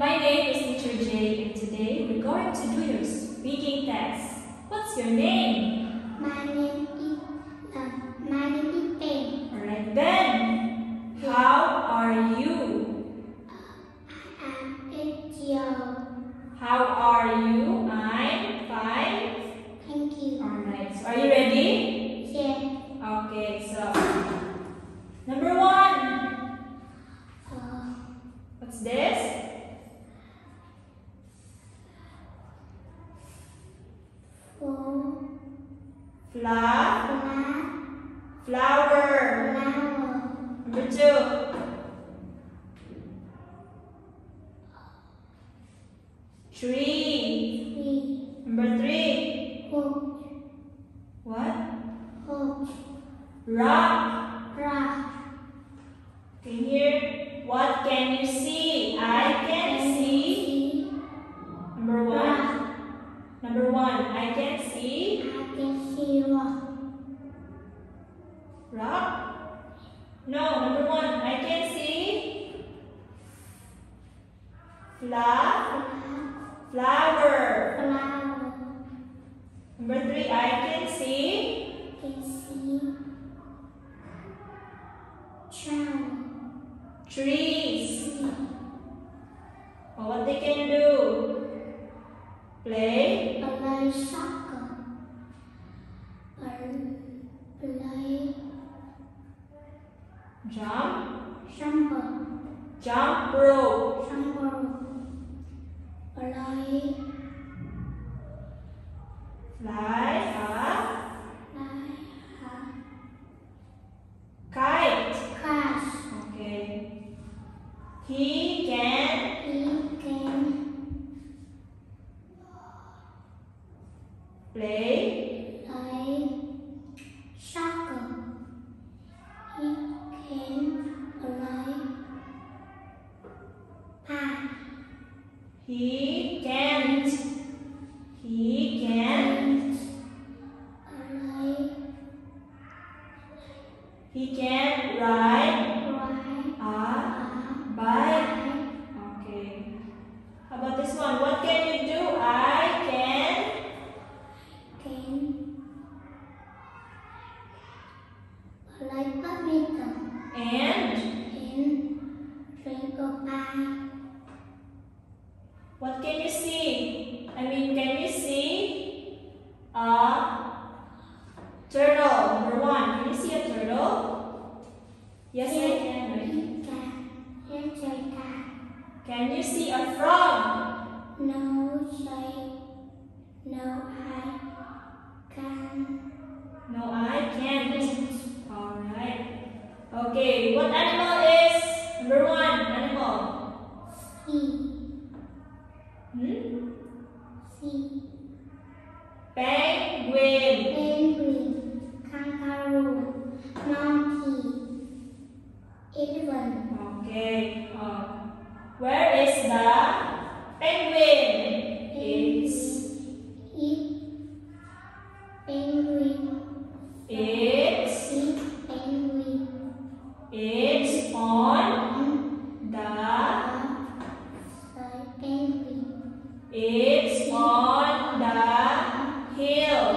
my name is Teacher Jay, and today we're going to do your speaking test. What's your name? My name is Ben. Alright, Ben. How are you? I am 8 years old. How are you? I'm fine. Thank you. Alright, so are you ready? Yeah. Okay, so number 1. What's this? Flower. Number 2. Tree. Number 3. What? Rock. Okay, here. What can you see? I can see. Number 1. Number 1. I can see. Rock? No, number 1. I can see. Flower. Number 3. I can see. Trees. Oh, what they can do? Play. Play soccer. Play Jump rope. Play Fly a kite. Okay. He can play soccer. He can play pie. He can't ride a bike. Okay. How about this one? What can you do? I can play badminton and drink a pie. what can you see? Can you see a turtle? Number 1. Can you see a turtle? Yes, I can. Right? Yes, I can. Can you see a frog? No, I can. No, I can't. Alright. Okay, what animal is number 1? Animal. Penguin. Kangaroo, monkey, elephant. Okay. Where is the penguin? It's on the hill.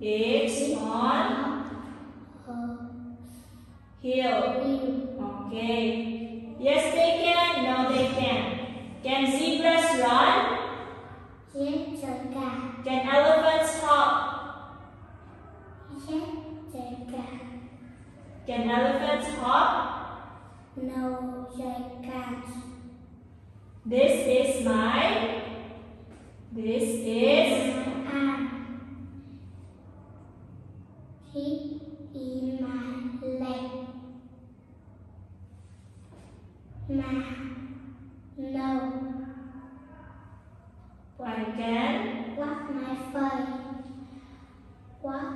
It's on hill. Okay. Yes, they can. No, they can. Can zebras run? Yes, I can. Can elephants hop? Yes, I can. Can elephants hop? No, I can't. This is my arm. He is my leg. No. I can. What my face? What?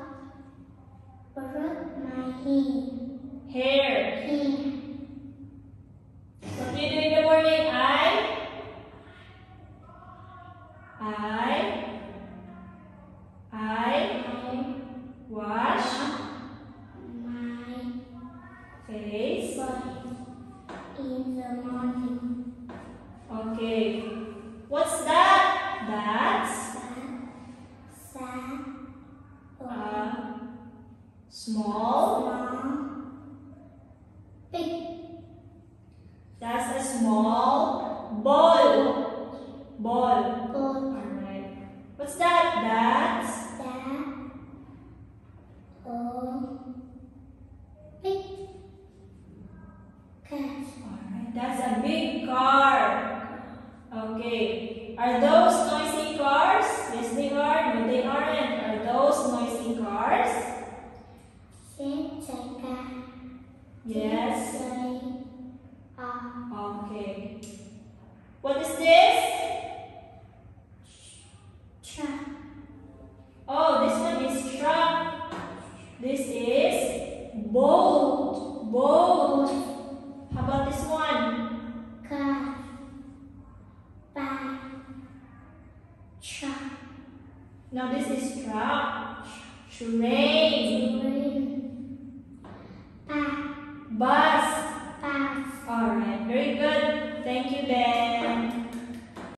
Brush my Hair. hair. What do you do in the morning? I wash My face face in the morning. Okay. Okay. What's that? That's a small. Big. That's a small ball. Ball. Alright. What's that? That's Big cat. alright. That's a big car. Okay. Are those noisy cars? Yes, they are. No, they aren't. Are those noisy cars? Yes. Okay. What is this? Truck. Oh, this one is truck. This is boat. Boat. How about this one? Car. Bike. Truck. Now this is truck. Train.